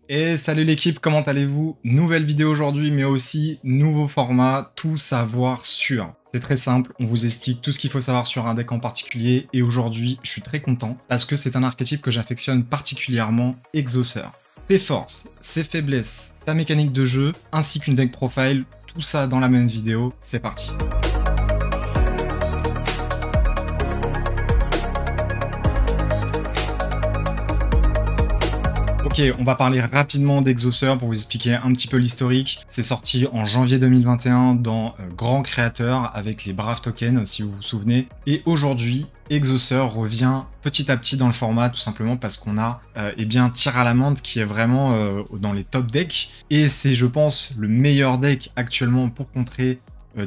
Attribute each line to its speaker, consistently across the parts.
Speaker 1: Et salut l'équipe, comment allez-vous? Nouvelle vidéo aujourd'hui, mais aussi nouveau format, tout savoir sur. C'est très simple, on vous explique tout ce qu'il faut savoir sur un deck en particulier, et aujourd'hui, je suis très content, parce que c'est un archétype que j'affectionne particulièrement, Exauceur. Ses forces, ses faiblesses, sa mécanique de jeu, ainsi qu'une deck profile, tout ça dans la même vidéo, c'est parti. Ok, on va parler rapidement d'Exauceur pour vous expliquer un petit peu l'historique. C'est sorti en janvier 2021 dans Grand Créateur avec les Braves Tokens, si vous vous souvenez. Et aujourd'hui, Exauceur revient petit à petit dans le format, tout simplement parce qu'on a Tir à l'amande qui est vraiment dans les top decks. Et c'est, je pense, le meilleur deck actuellement pour contrer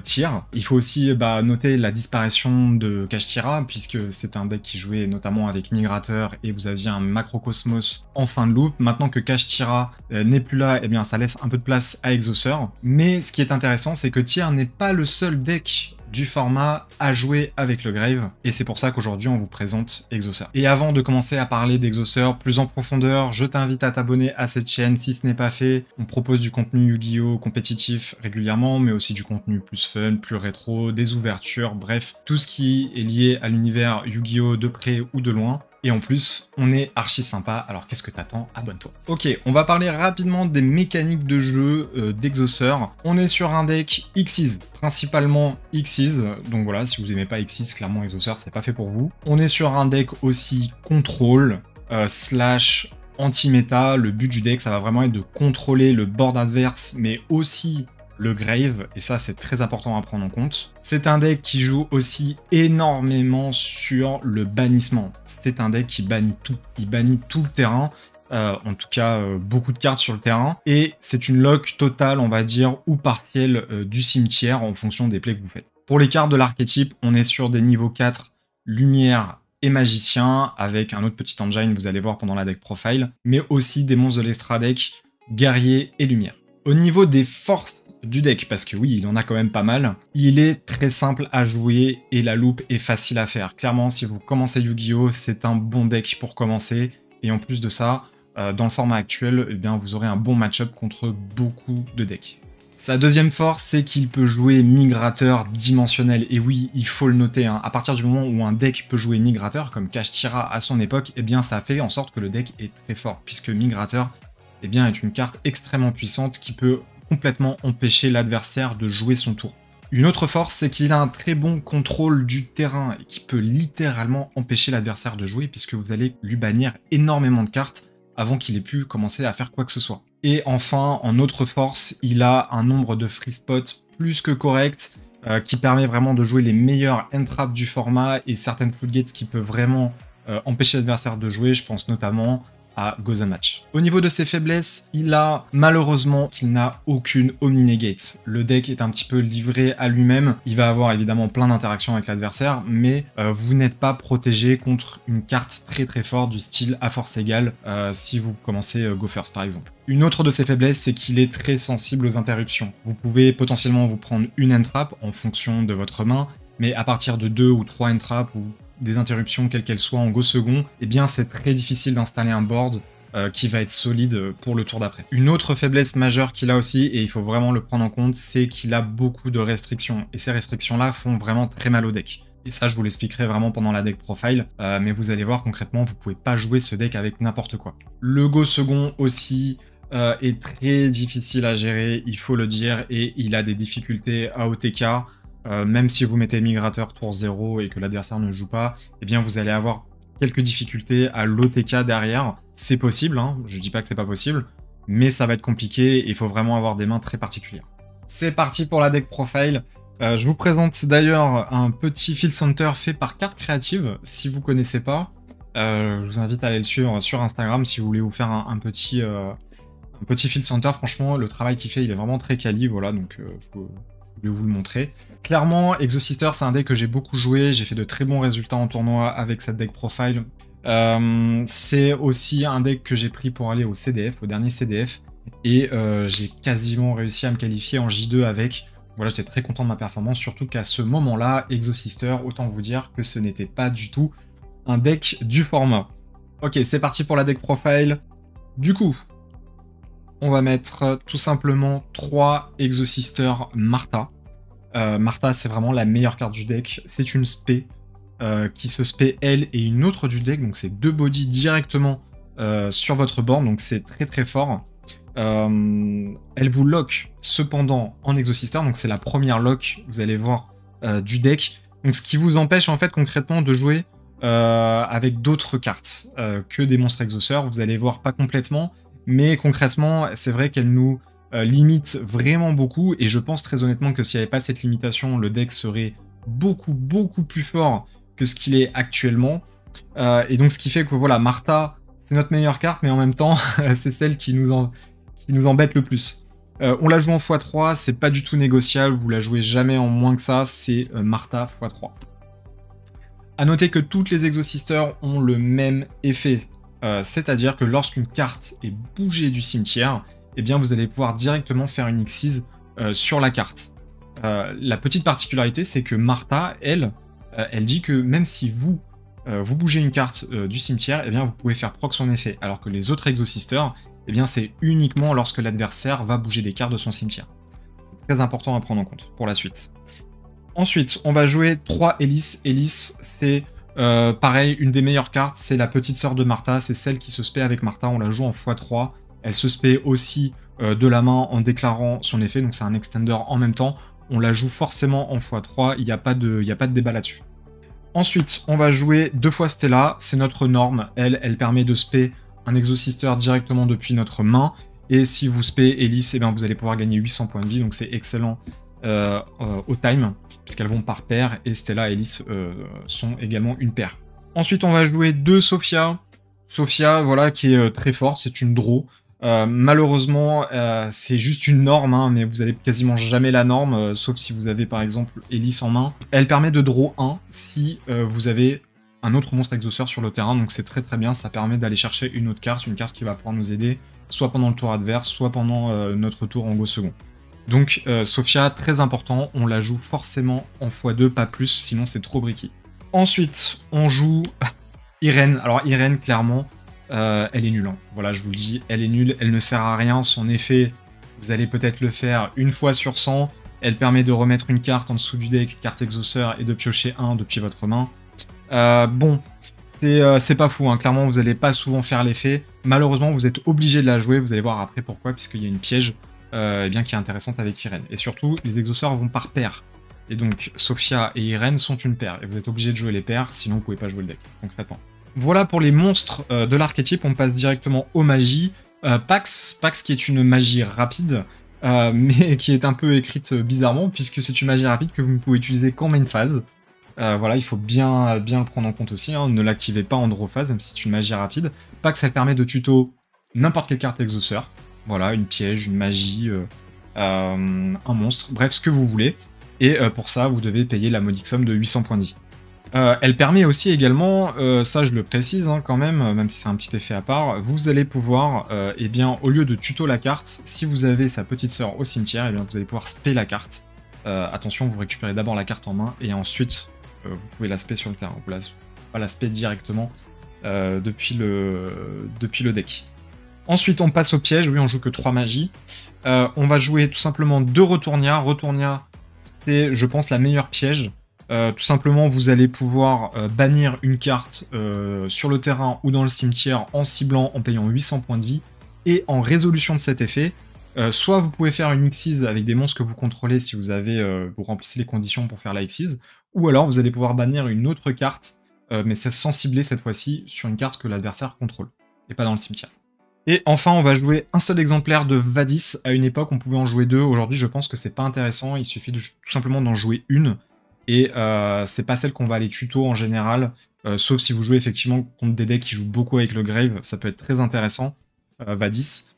Speaker 1: tir. Il faut aussi noter la disparition de Kashtira, puisque c'est un deck qui jouait notamment avec Migrateur et vous aviez un Macrocosmos en fin de loop. Maintenant que Kashtira n'est plus là, eh bien ça laisse un peu de place à Exauceur. Mais ce qui est intéressant, c'est que tir n'est pas le seul deck du format à jouer avec le Grave, et c'est pour ça qu'aujourd'hui on vous présente Exauceur. Et avant de commencer à parler d'Exauceur plus en profondeur, je t'invite à t'abonner à cette chaîne si ce n'est pas fait. On propose du contenu Yu-Gi-Oh! Compétitif régulièrement, mais aussi du contenu plus fun, plus rétro, des ouvertures, bref, tout ce qui est lié à l'univers Yu-Gi-Oh! De près ou de loin. Et en plus, on est archi sympa, alors qu'est-ce que t'attends? Abonne-toi. Ok, on va parler rapidement des mécaniques de jeu d'Exauceur. On est sur un deck Xyz, principalement Xyz, donc voilà, si vous aimez pas Xyz, clairement Exauceur, c'est pas fait pour vous. On est sur un deck aussi contrôle, slash anti-méta. Le but du deck, ça va vraiment être de contrôler le board adverse, mais aussi le Grave, et ça c'est très important à prendre en compte. C'est un deck qui joue aussi énormément sur le bannissement. C'est un deck qui bannit tout, il bannit tout le terrain, en tout cas beaucoup de cartes sur le terrain, et c'est une lock totale, on va dire, ou partielle du cimetière en fonction des plays que vous faites. Pour les cartes de l'archétype, on est sur des niveaux 4, lumière et magicien, avec un autre petit engine, vous allez voir pendant la deck profile, mais aussi des monstres de l'extra deck, guerrier et lumière. Au niveau des forces du deck, parce que oui, il en a quand même pas mal, il est très simple à jouer et la loupe est facile à faire. Clairement, si vous commencez Yu-Gi-Oh! C'est un bon deck pour commencer, et en plus de ça, dans le format actuel, eh bien, vous aurez un bon match-up contre beaucoup de decks. Sa deuxième force, c'est qu'il peut jouer migrateur dimensionnel, et oui, il faut le noter, hein. À partir du moment où un deck peut jouer migrateur, comme Kashtira à son époque, eh bien ça fait en sorte que le deck est très fort, puisque migrateur eh bien, est une carte extrêmement puissante qui peut complètement empêcher l'adversaire de jouer son tour. Une autre force, c'est qu'il a un très bon contrôle du terrain et qui peut littéralement empêcher l'adversaire de jouer puisque vous allez lui bannir énormément de cartes avant qu'il ait pu commencer à faire quoi que ce soit. Et enfin, en autre force, il a un nombre de free spots plus que correct qui permet vraiment de jouer les meilleurs end-traps du format et certaines floodgates qui peuvent vraiment empêcher l'adversaire de jouer, je pense notamment à Go The Match. Au niveau de ses faiblesses, il a malheureusement qu'il n'a aucune Omni-Negate. Le deck est un petit peu livré à lui-même, il va avoir évidemment plein d'interactions avec l'adversaire, mais vous n'êtes pas protégé contre une carte très très forte du style à force égale si vous commencez Go First par exemple. Une autre de ses faiblesses, c'est qu'il est très sensible aux interruptions. Vous pouvez potentiellement vous prendre une end-trap en fonction de votre main, mais à partir de 2 ou 3 end-traps ou des interruptions quelles qu'elles soient en go second, eh bien c'est très difficile d'installer un board qui va être solide pour le tour d'après. Une autre faiblesse majeure qu'il a aussi, et il faut vraiment le prendre en compte, c'est qu'il a beaucoup de restrictions, et ces restrictions-là font vraiment très mal au deck. Et ça, je vous l'expliquerai vraiment pendant la deck profile, mais vous allez voir concrètement, vous pouvez pas jouer ce deck avec n'importe quoi. Le go second aussi est très difficile à gérer, il faut le dire, et il a des difficultés à OTK. Même si vous mettez migrateur tour 0 et que l'adversaire ne joue pas, eh bien vous allez avoir quelques difficultés à l'OTK derrière. C'est possible, hein, je dis pas que c'est pas possible, mais ça va être compliqué et il faut vraiment avoir des mains très particulières. C'est parti pour la deck profile. Je vous présente d'ailleurs un petit field center fait par Carte Créative, si vous connaissez pas. Je vous invite à aller le suivre sur Instagram si vous voulez vous faire un petit field center. Franchement, le travail qu'il fait, il est vraiment très quali, voilà, donc je vais vous le montrer. Clairement, Exauceur, c'est un deck que j'ai beaucoup joué, j'ai fait de très bons résultats en tournoi avec cette deck profile. C'est aussi un deck que j'ai pris pour aller au CDF, au dernier CDF, et j'ai quasiment réussi à me qualifier en J2 avec. Voilà, j'étais très content de ma performance, surtout qu'à ce moment-là, Exauceur, autant vous dire que ce n'était pas du tout un deck du format. Ok, c'est parti pour la deck profile. Du coup, on va mettre tout simplement 3 Exosister Martha. Martha, c'est vraiment la meilleure carte du deck. C'est une spé qui se spé elle et une autre du deck, donc c'est 2 bodies directement sur votre board, donc c'est très très fort. Elle vous lock cependant en Exosister, donc c'est la première lock, vous allez voir, du deck. Donc ce qui vous empêche en fait concrètement de jouer avec d'autres cartes que des monstres exauceurs. Vous allez voir pas complètement, mais concrètement c'est vrai qu'elle nous limite vraiment beaucoup, et je pense très honnêtement que s'il n'y avait pas cette limitation, le deck serait beaucoup plus fort que ce qu'il est actuellement. Et donc ce qui fait que voilà, Martha c'est notre meilleure carte, mais en même temps c'est celle qui nous embête le plus. On la joue en x3, c'est pas du tout négociable, vous la jouez jamais en moins que ça, c'est Martha x3. A noter que toutes les Exosisters ont le même effet, c'est-à-dire que lorsqu'une carte est bougée du cimetière, eh bien vous allez pouvoir directement faire une Xyz sur la carte. La petite particularité, c'est que Martha, elle dit que même si vous bougez une carte du cimetière, eh bien vous pouvez faire proc son effet, alors que les autres Exosisters, eh bien c'est uniquement lorsque l'adversaire va bouger des cartes de son cimetière. C'est très important à prendre en compte pour la suite. Ensuite, on va jouer 3 Hélice. Hélice, c'est pareil, une des meilleures cartes, c'est la petite sœur de Martha, c'est celle qui se spé avec Martha, on la joue en x3. Elle se spé aussi de la main en déclarant son effet, donc c'est un extender en même temps. On la joue forcément en x3, il n'y a pas de débat là-dessus. Ensuite, on va jouer 2 fois Stella, c'est notre norme. Elle permet de spé un Exosister directement depuis notre main. Et si vous spé Hélice, eh bien vous allez pouvoir gagner 800 points de vie, donc c'est excellent au time, puisqu'elles vont par paire, et Stella et Hélice sont également une paire. Ensuite, on va jouer 2 Sophia. Sophia, voilà, qui est très forte, c'est une draw. Malheureusement, c'est juste une norme, hein, mais vous avez quasiment jamais la norme, sauf si vous avez par exemple Hélice en main. Elle permet de draw 1 si vous avez un autre monstre exauceur sur le terrain, donc c'est très bien, ça permet d'aller chercher une autre carte, une carte qui va pouvoir nous aider, soit pendant le tour adverse, soit pendant notre tour en go second. Donc Sophia, très important, on la joue forcément en x2, pas plus, sinon c'est trop bricky. Ensuite, on joue Irène. Alors Irène, clairement, elle est nulle. Hein. Voilà, je vous le dis, elle est nulle, elle ne sert à rien. Son effet, vous allez peut-être le faire une fois sur 100. Elle permet de remettre une carte en dessous du deck, carte exauceur, et de piocher un depuis votre main. Bon, c'est pas fou, hein. Clairement, vous n'allez pas souvent faire l'effet. Malheureusement, vous êtes obligé de la jouer, vous allez voir après pourquoi, puisqu'il y a une piège eh bien, qui est intéressante avec Irène. Et surtout, les exauceurs vont par paire. Et donc, Sophia et Irène sont une paire, et vous êtes obligé de jouer les paires, sinon vous pouvez pas jouer le deck, concrètement. Voilà pour les monstres de l'archétype, on passe directement aux magies. Pax qui est une magie rapide, mais qui est un peu écrite bizarrement, puisque c'est une magie rapide que vous ne pouvez utiliser qu'en main phase. Voilà, il faut bien le prendre en compte aussi, hein. Ne l'activez pas en draw phase, même si c'est une magie rapide. Pax, elle permet de tuto n'importe quelle carte exauceur. Voilà, une piège, une magie, un monstre, bref, ce que vous voulez. Et pour ça, vous devez payer la modique somme de 800 points de vie. Elle permet aussi également, ça je le précise hein, quand même si c'est un petit effet à part, vous allez pouvoir, eh bien, au lieu de tuto la carte, si vous avez sa petite sœur au cimetière, eh bien, vous allez pouvoir spé la carte. Attention, vous récupérez d'abord la carte en main, et ensuite, vous pouvez la spé sur le terrain. Vous ne pas la spé directement depuis le deck. Ensuite, on passe au piège. Oui, on joue que 3 magies. On va jouer tout simplement 2 Retournia. Retournia, c'est, je pense, la meilleure piège. Tout simplement, vous allez pouvoir bannir une carte sur le terrain ou dans le cimetière en ciblant, en payant 800 points de vie. Et en résolution de cet effet, soit vous pouvez faire une Xyz avec des monstres que vous contrôlez si vous remplissez les conditions pour faire la Xyz, ou alors vous allez pouvoir bannir une autre carte, mais c'est sans cibler cette fois-ci sur une carte que l'adversaire contrôle, et pas dans le cimetière. Et enfin, on va jouer un seul exemplaire de Vadis. À une époque, on pouvait en jouer 2. Aujourd'hui, je pense que c'est pas intéressant. Il suffit tout simplement d'en jouer une. Et c'est pas celle qu'on va aller tuto en général. Sauf si vous jouez effectivement contre des decks qui jouent beaucoup avec le Grave. Ça peut être très intéressant, Vadis.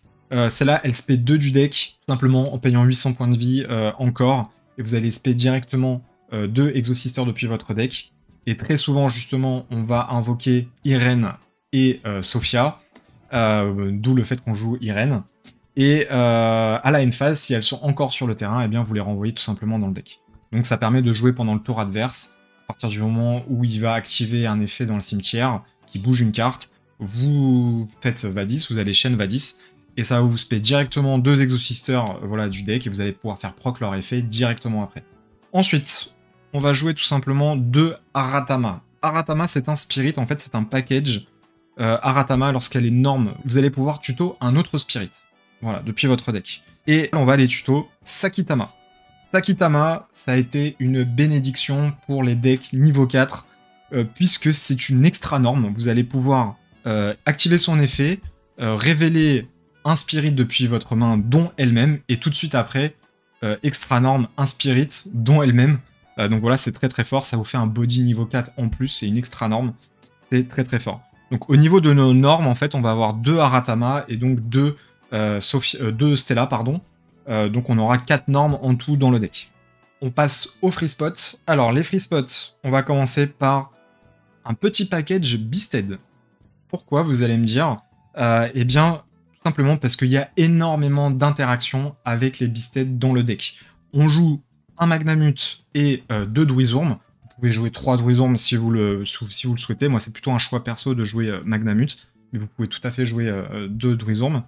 Speaker 1: Celle-là, elle spé 2 du deck, tout simplement en payant 800 points de vie encore. Et vous allez spé directement 2 Exosisters depuis votre deck. Et très souvent, justement, on va invoquer Irène et Sophia. D'où le fait qu'on joue Irène. Et à la end phase, si elles sont encore sur le terrain, eh bien vous les renvoyez tout simplement dans le deck. Donc ça permet de jouer pendant le tour adverse. À partir du moment où il va activer un effet dans le cimetière, qui bouge une carte, vous faites Vadis, vous allez chaîne Vadis, et ça va vous spé directement 2 Exosisters voilà, du deck, et vous allez pouvoir faire proc leur effet directement après. Ensuite, on va jouer tout simplement 2 Aratama. Aratama, c'est un spirit, en fait c'est un package. Aratama, lorsqu'elle est norme, vous allez pouvoir tuto un autre spirit. Voilà, depuis votre deck. Et on va aller tuto Sakitama. Sakitama, ça a été une bénédiction pour les decks niveau 4, puisque c'est une extra norme. Vous allez pouvoir activer son effet, révéler un spirit depuis votre main, dont elle-même, et tout de suite après, extra norme, un spirit, dont elle-même. Donc voilà, c'est très très fort, ça vous fait un body niveau 4 en plus, c'est une extra norme, c'est très très fort. Donc au niveau de nos normes, en fait, on va avoir 2 Aratama et donc 2 Stella, pardon. Donc on aura 4 normes en tout dans le deck. On passe aux free spots. Alors les free spots, on va commencer par un petit package Beasted. Pourquoi, vous allez me dire? Eh bien, tout simplement parce qu'il y a énormément d'interactions avec les Beasted dans le deck. On joue un Magnamut et 2 Druizurm. Vous pouvez jouer 3 Druizurm si vous le souhaitez. Moi, c'est plutôt un choix perso de jouer Magnamut, mais vous pouvez tout à fait jouer 2 Druizurm.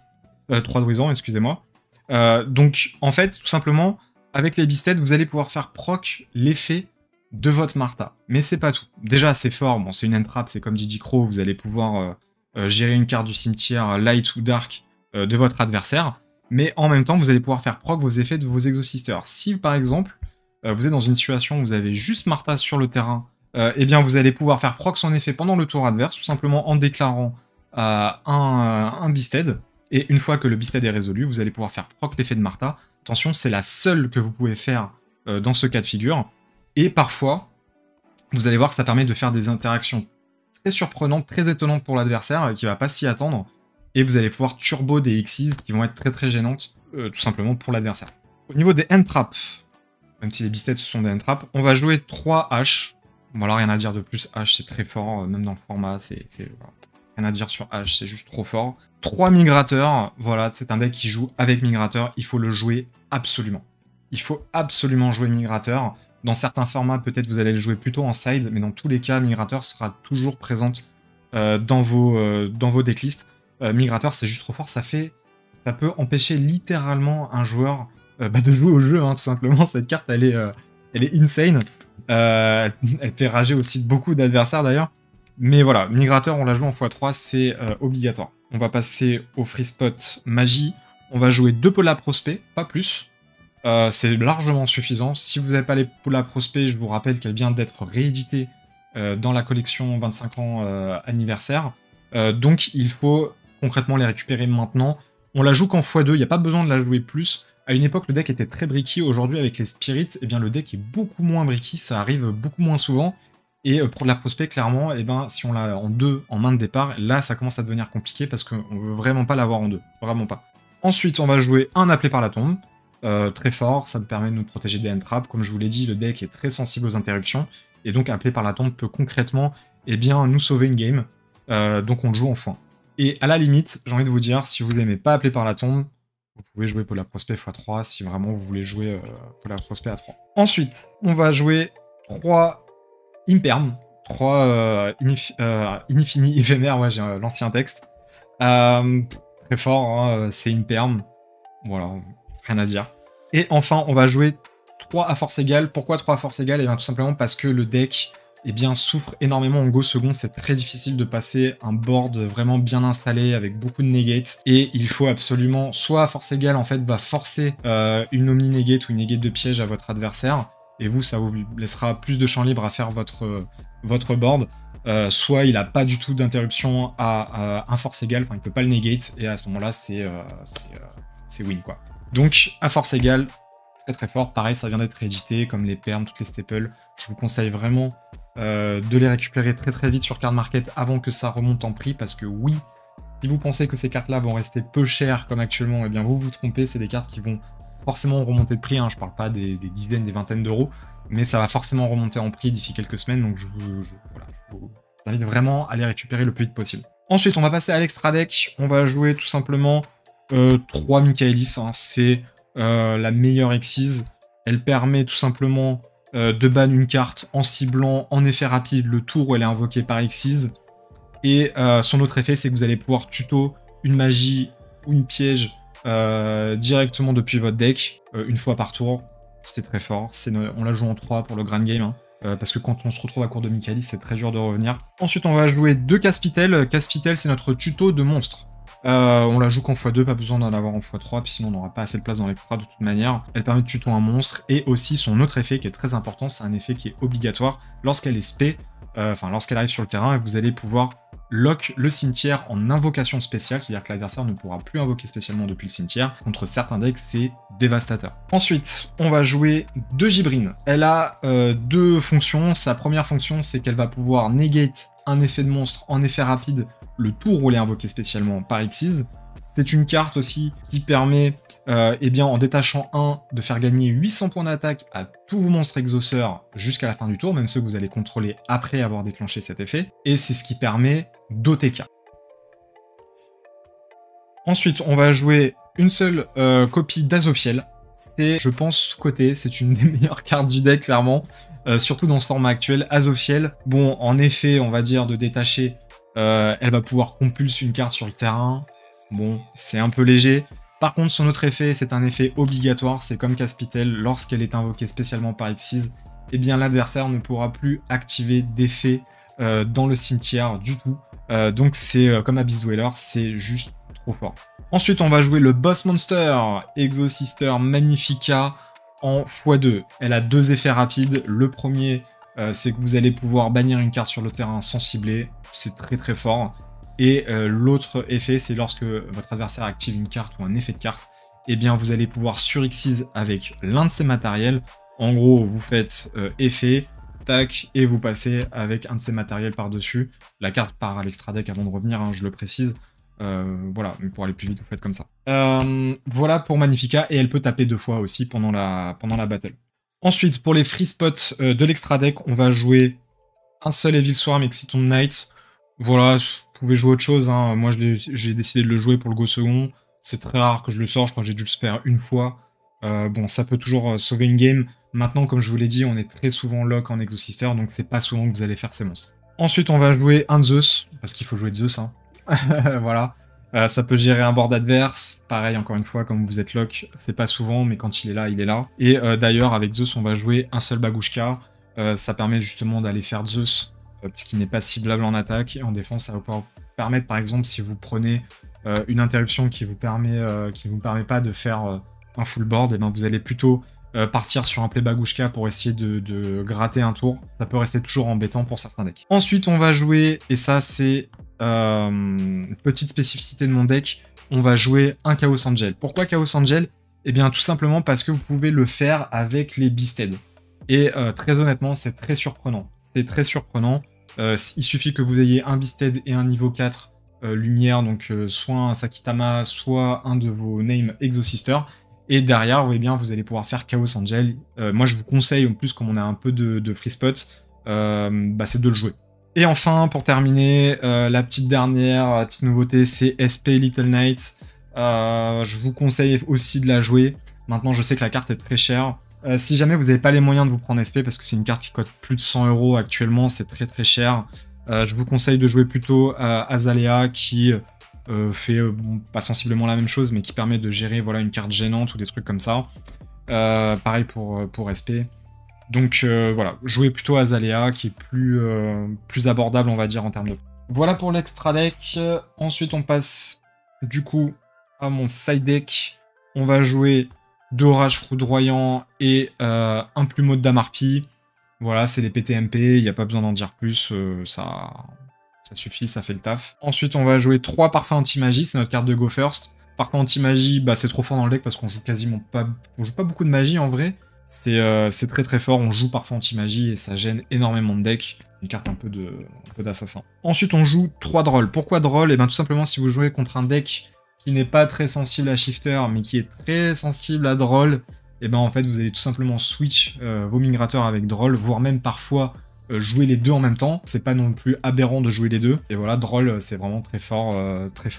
Speaker 1: 3 Druizurm, excusez-moi. Donc, en fait, tout simplement, avec les Beasted, vous allez pouvoir faire proc l'effet de votre Martha. Mais c'est pas tout. Déjà, c'est fort. Bon, c'est une entrap, c'est comme Didi Crow. Vous allez pouvoir gérer une carte du cimetière light ou dark de votre adversaire. Mais en même temps, vous allez pouvoir faire proc vos effets de vos Exosisters. Si, par exemple, vous êtes dans une situation où vous avez juste Martha sur le terrain, eh bien, vous allez pouvoir faire proc son effet pendant le tour adverse, tout simplement en déclarant un Beasted. Et une fois que le Beasted est résolu, vous allez pouvoir faire proc l'effet de Martha. Attention, c'est la seule que vous pouvez faire dans ce cas de figure. Et parfois, vous allez voir que ça permet de faire des interactions très surprenantes, très étonnantes pour l'adversaire, qui va pas s'y attendre. Et vous allez pouvoir turbo des Xyz qui vont être très très gênantes, tout simplement pour l'adversaire. Au niveau des end traps, même si les Beasted ce sont des end traps, on va jouer 3 H. Voilà, rien à dire de plus, H c'est très fort, même dans le format, c'est rien à dire sur H, c'est juste trop fort. 3 migrateurs, voilà, c'est un deck qui joue avec migrateur, il faut le jouer absolument. Il faut absolument jouer migrateur. Dans certains formats, peut-être vous allez le jouer plutôt en side, mais dans tous les cas, migrateur sera toujours présente dans vos decklists. Migrateur, c'est juste trop fort, ça peut empêcher littéralement un joueur de jouer au jeu, hein, tout simplement. Cette carte, elle est insane. Elle fait rager aussi beaucoup d'adversaires d'ailleurs. Mais voilà, migrateur, on la joue en x3, c'est obligatoire. On va passer au free spot magie. On va jouer 2 Pola Prospect, pas plus. C'est largement suffisant. Si vous n'avez pas les Pola Prospect, je vous rappelle qu'elle vient d'être rééditée dans la collection 25 ans anniversaire. Donc il faut concrètement les récupérer maintenant. On la joue qu'en x2, il n'y a pas besoin de la jouer plus. À une époque, le deck était très bricky. Aujourd'hui, avec les spirits, eh bien, le deck est beaucoup moins bricky. Ça arrive beaucoup moins souvent. Et pour de la prospect, clairement, eh ben, si on l'a en 2 en main de départ, là, ça commence à devenir compliqué parce qu'on veut vraiment pas l'avoir en 2. Vraiment pas. Ensuite, on va jouer un appelé par la tombe. Très fort, ça me permet de nous protéger des end-traps. Comme je vous l'ai dit, le deck est très sensible aux interruptions. Et donc, appelé par la tombe peut concrètement nous sauver une game. Donc, on le joue en x1. Et à la limite, j'ai envie de vous dire, si vous n'aimez pas appelé par la tombe, vous pouvez jouer Pola Prospect x3 si vraiment vous voulez jouer Pola Prospect à 3. Ensuite, on va jouer 3 Imperm, 3 Inifini éphémère, ouais, j'ai l'ancien texte. Très fort, hein, c'est Imperm. Voilà, rien à dire. Et enfin, on va jouer 3 à force égale. Pourquoi 3 à force égale? Et bien tout simplement parce que le deck souffre énormément en go second. C'est très difficile de passer un board vraiment bien installé avec beaucoup de negate. Et il faut absolument, soit à force égale, en fait, va forcer une omni-negate ou une negate de piège à votre adversaire. Et vous, ça vous laissera plus de champ libre à faire votre board. Soit il n'a pas du tout d'interruption à un force égale, enfin il peut pas le negate, et à ce moment-là, c'est win, quoi. Donc, à force égale, très très fort. Pareil, ça vient d'être édité, comme les perms, toutes les staples. Je vous conseille vraiment de les récupérer très très vite sur Card Market avant que ça remonte en prix, parce que oui, si vous pensez que ces cartes-là vont rester peu chères comme actuellement, eh bien vous vous trompez, c'est des cartes qui vont forcément remonter de prix, hein. Je parle pas des dizaines, des vingtaines d'euros, mais ça va forcément remonter en prix d'ici quelques semaines, donc je vous invite vraiment à les récupérer le plus vite possible. Ensuite, on va passer à l'extra deck, on va jouer tout simplement 3 Michaelis, hein. C'est la meilleure Xyz, elle permet tout simplement de ban une carte en ciblant en effet rapide le tour où elle est invoquée par Xyz, et son autre effet, c'est que vous allez pouvoir tuto une magie ou une piège directement depuis votre deck, une fois par tour. C'est très fort. On la joue en 3 pour le grand game, hein. Parce que quand on se retrouve à court de Michaelis, c'est très dur de revenir. Ensuite, on va jouer 2 Caspitel. Caspitel, c'est notre tuto de monstre. On la joue qu'en x2, pas besoin d'en avoir en x3, puis sinon on n'aura pas assez de place dans l'extra de toute manière. Elle permet de tuto un monstre, et aussi son autre effet qui est très important, c'est un effet qui est obligatoire. Lorsqu'elle est spé, lorsqu'elle arrive sur le terrain, vous allez pouvoir lock le cimetière en invocation spéciale, c'est-à-dire que l'adversaire ne pourra plus invoquer spécialement depuis le cimetière. Contre certains decks, c'est dévastateur. Ensuite, on va jouer 2 Gibrine. Elle a 2 fonctions. Sa première fonction, c'est qu'elle va pouvoir negate un effet de monstre en effet rapide le tour où elle est invoquée spécialement par Xyz. C'est une carte aussi qui permet, en détachant 1, de faire gagner 800 points d'attaque à tous vos monstres exauceurs jusqu'à la fin du tour, même ceux que vous allez contrôler après avoir déclenché cet effet. Et c'est ce qui permet d'OTK. Ensuite, on va jouer une seule copie d'Azofiel. C'est, je pense, sous-côté, c'est une des meilleures cartes du deck, clairement. Surtout dans ce format actuel. Azofiel, bon, en effet, on va dire de détacher, elle va pouvoir compulser une carte sur le terrain. Bon, c'est un peu léger. Par contre, son autre effet, c'est un effet obligatoire. C'est comme Caspitel, lorsqu'elle est invoquée spécialement par Xyz, eh bien l'adversaire ne pourra plus activer d'effet dans le cimetière du tout. Donc c'est comme Abyss Dweller, c'est juste trop fort. Ensuite, on va jouer le Boss Monster, Exosister Magnifica en x2. Elle a 2 effets rapides. Le premier, c'est que vous allez pouvoir bannir une carte sur le terrain sans cibler. C'est très très fort. Et l'autre effet, c'est lorsque votre adversaire active une carte ou un effet de carte, eh bien vous allez pouvoir sur-Xyz avec l'un de ses matériels. En gros, vous faites effet, tac, et vous passez avec un de ses matériels par-dessus. La carte part à l'extra deck avant de revenir, hein, je le précise. Voilà, mais pour aller plus vite, vous faites comme ça. Voilà pour Magnifica, et elle peut taper 2 fois aussi pendant la battle. Ensuite, pour les free spots de l'extra deck, on va jouer un seul Evil Swarm Exciton Knight. Voilà, vous pouvez jouer autre chose, hein. Moi j'ai décidé de le jouer pour le go second. C'est très rare que je le sors, je crois que j'ai dû le faire une fois. Bon, ça peut toujours sauver une game. Maintenant, comme je vous l'ai dit, on est très souvent lock en Exosister, donc c'est pas souvent que vous allez faire ces monstres. Ensuite, on va jouer un Zeus, parce qu'il faut jouer Zeus, hein. Voilà. Ça peut gérer un board adverse. Pareil, encore une fois, comme vous êtes lock, c'est pas souvent, mais quand il est là, il est là. Et d'ailleurs, avec Zeus, on va jouer un seul Bagushka. Ça permet justement d'aller faire Zeus, puisqu'il n'est pas ciblable en attaque. Et en défense, ça va pouvoir permettre, par exemple, si vous prenez une interruption qui vous permet pas de faire un full board, et ben vous allez plutôt partir sur un play Bagushka pour essayer de gratter un tour. Ça peut rester toujours embêtant pour certains decks. Ensuite, on va jouer, et ça c'est une petite spécificité de mon deck, on va jouer un Chaos Angel. Pourquoi Chaos Angel? Eh bien tout simplement parce que vous pouvez le faire avec les Beasted. Et très honnêtement, c'est très surprenant. C'est très surprenant. Il suffit que vous ayez un Beasted et un niveau 4 lumière, donc soit un Sakitama, soit un de vos names Exosister. Et derrière, vous voyez bien, vous allez pouvoir faire Chaos Angel. Moi, je vous conseille, en plus, comme on a un peu de free spot, c'est de le jouer. Et enfin, pour terminer, la petite dernière petite nouveauté, c'est SP Little Knight. Je vous conseille aussi de la jouer. Maintenant, je sais que la carte est très chère. Si jamais vous n'avez pas les moyens de vous prendre SP, parce que c'est une carte qui coûte plus de 100 € actuellement, c'est très très cher. Je vous conseille de jouer plutôt à Azalea, qui fait pas sensiblement la même chose, mais qui permet de gérer voilà, une carte gênante ou des trucs comme ça. Pareil pour SP. Donc voilà, jouez plutôt à Azalea, qui est plus abordable, on va dire, en termes de... Voilà pour l'extra deck. Ensuite, on passe du coup à mon side deck. On va jouer 2 Orages Foudroyants et un Plumeau de Damarpi. Voilà, c'est les PTMP, il n'y a pas besoin d'en dire plus, ça suffit, ça fait le taf. Ensuite, on va jouer 3 Parfums Anti-Magie, c'est notre carte de Go First. Parfum Anti-Magie, c'est trop fort dans le deck parce qu'on joue quasiment pas... On joue pas beaucoup de magie en vrai. C'est très très fort, on joue Parfum Anti-Magie et ça gêne énormément de decks. Une carte un peu d'assassin. Ensuite, on joue 3 Drolls. Pourquoi Drolls? Eh bien tout simplement, si vous jouez contre un deck qui n'est pas très sensible à Shifter, mais qui est très sensible à Droll, et ben en fait vous allez tout simplement switch vos migrateurs avec Droll, voire même parfois jouer les deux en même temps. C'est pas non plus aberrant de jouer les deux. Et voilà, Droll c'est vraiment très fort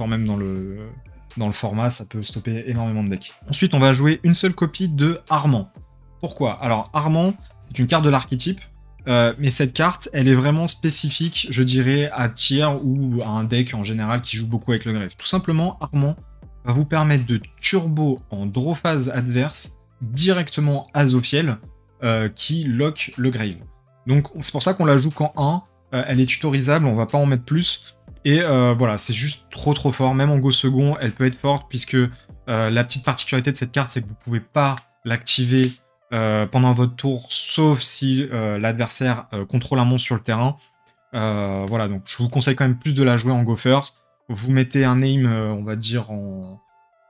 Speaker 1: même dans le format, ça peut stopper énormément de decks. Ensuite on va jouer une seule copie de Armand. Pourquoi? Alors Armand, c'est une carte de l'archétype, mais cette carte, elle est vraiment spécifique, je dirais, à tier ou à un deck en général qui joue beaucoup avec le greffe. Tout simplement, Armand, va vous permettre de turbo en draw phase adverse directement Azophiel qui lock le Grave. Donc c'est pour ça qu'on la joue qu'en 1, elle est tutorisable, on va pas en mettre plus. Et voilà, c'est juste trop fort, même en go second, elle peut être forte, puisque la petite particularité de cette carte, c'est que vous pouvez pas l'activer pendant votre tour, sauf si l'adversaire contrôle un monstre sur le terrain. Voilà, donc je vous conseille quand même plus de la jouer en go first. Vous mettez un aim, on va dire, en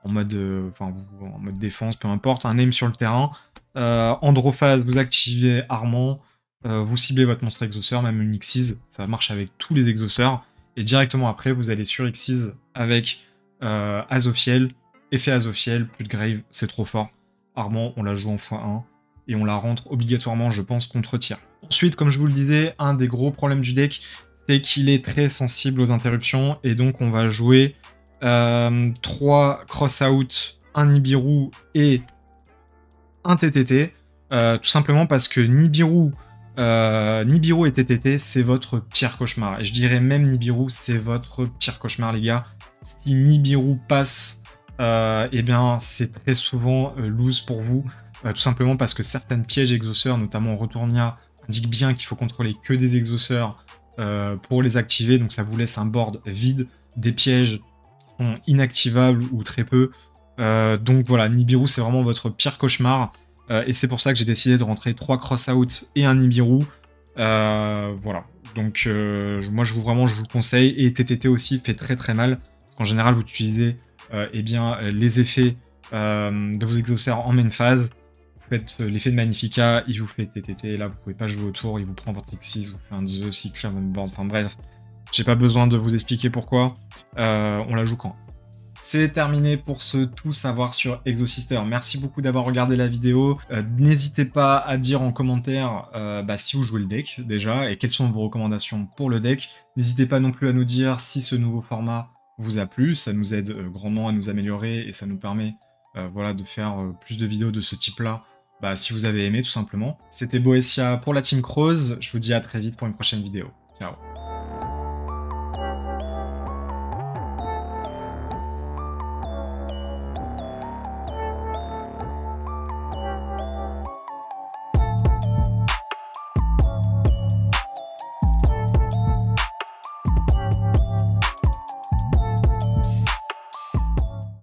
Speaker 1: mode, en mode défense, peu importe, un aim sur le terrain. En draw phase, vous activez Armand, vous ciblez votre monstre exauceur, même une Xyz, ça marche avec tous les exauceurs. Et directement après, vous allez sur Xyz avec Azophiel, effet Azophiel, plus de Grave, c'est trop fort. Armand, on la joue en x1, et on la rentre obligatoirement, je pense, contre tir. Ensuite, comme je vous le disais, un des gros problèmes du deck, c'est qu'il est très sensible aux interruptions, et donc on va jouer 3 cross-out, un Nibiru et un TTT, tout simplement parce que Nibiru et TTT, c'est votre pire cauchemar. Et je dirais même Nibiru, c'est votre pire cauchemar, les gars. Si Nibiru passe, eh bien, c'est très souvent lose pour vous. Tout simplement parce que certaines pièges exauceurs, notamment Retournia, indiquent bien qu'il faut contrôler que des exauceurs pour les activer. Donc ça vous laisse un board vide, des pièges qui sont inactivables ou très peu. Donc voilà, Nibiru, c'est vraiment votre pire cauchemar. Et c'est pour ça que j'ai décidé de rentrer 3 cross-out et un Nibiru. Voilà. Donc moi, je vous le conseille. Et TTT aussi fait très mal. Parce qu'en général, vous utilisez eh bien, les effets de vos exauceurs en main phase. Vous faites l'effet de Magnifica, il vous fait TTT. Là, vous pouvez pas jouer autour. Il vous prend votre X6, vous fait un Zeus, il clear votre board. Enfin bref, j'ai pas besoin de vous expliquer pourquoi. On la joue quand. C'est terminé pour ce tout savoir sur Exosister. Merci beaucoup d'avoir regardé la vidéo. N'hésitez pas à dire en commentaire si vous jouez le deck déjà et quelles sont vos recommandations pour le deck. N'hésitez pas non plus à nous dire si ce nouveau format vous a plu. Ça nous aide grandement à nous améliorer et ça nous permet voilà, de faire plus de vidéos de ce type-là si vous avez aimé tout simplement. C'était Boessia pour la Team Crows. Je vous dis à très vite pour une prochaine vidéo. Ciao.